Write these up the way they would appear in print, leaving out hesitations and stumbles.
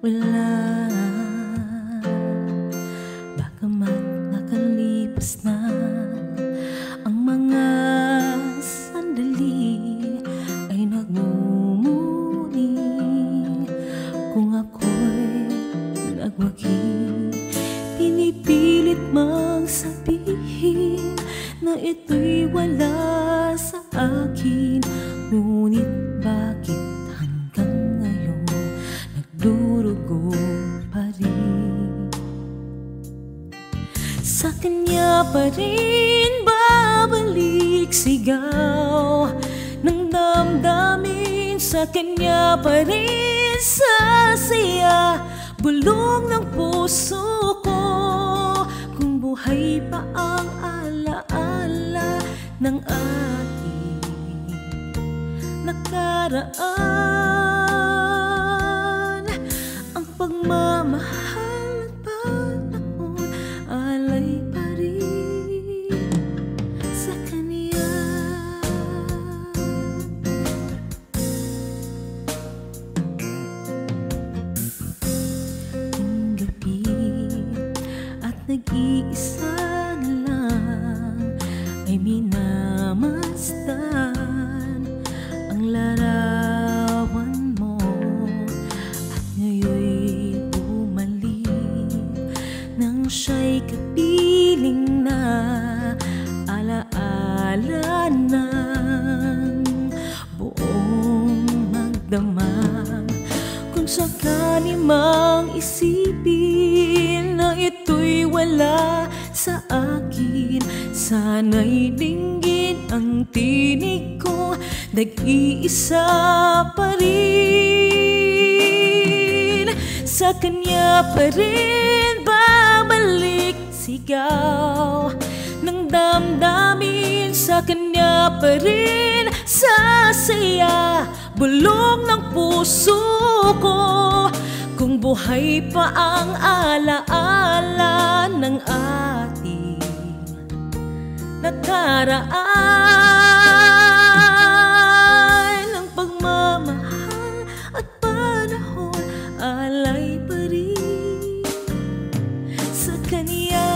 wala. Bagamat nakalipas na ang mga sandali, ay nagmumuni kung ako'y nagwagi. Pinipilit mang sabihin na ito'y wala sa akin, ngunit bakit hanggang ngayon nagdurugo pa rin? Sa kanya pa rin babalik sigaw ng damdamin, sa kanya pa rin sasiya bulong ng puso ko. Kung buhay pa ang alaala ng ating nakaraan, ang pagmamahal at panahon alay pa rin sa kanya. Kung gabi at nag-iisa na lang, ay minamasdan ang larawan mo, at ngayon'y bumalik nang siya'y kapiling na alaala ng buong magdamag. Kung sakali mang isipin na ito'y wala sa akin, sana'y dinggin ang tinig ko, nag-iisa pa rin. Sa kanya pa rin babalik sigaw ng damdamin, sa kanya pa rin sasaya bulong ng puso ko. Kung buhay pa ang alaala ng ating nakaraan, ang pagmamahal at panahon alay pa rin sa kanya.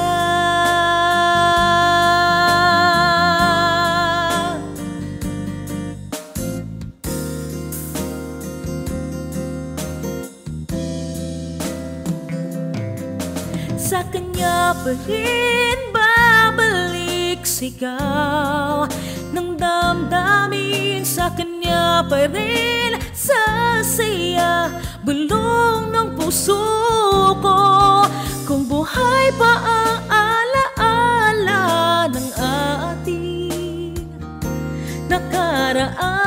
Sa kanya pa rin babalik sigaw ng damdamin, sa kanya pa rin sasaya bulong ng puso ko. Kung buhay pa ang alaala ng ating nakaraan,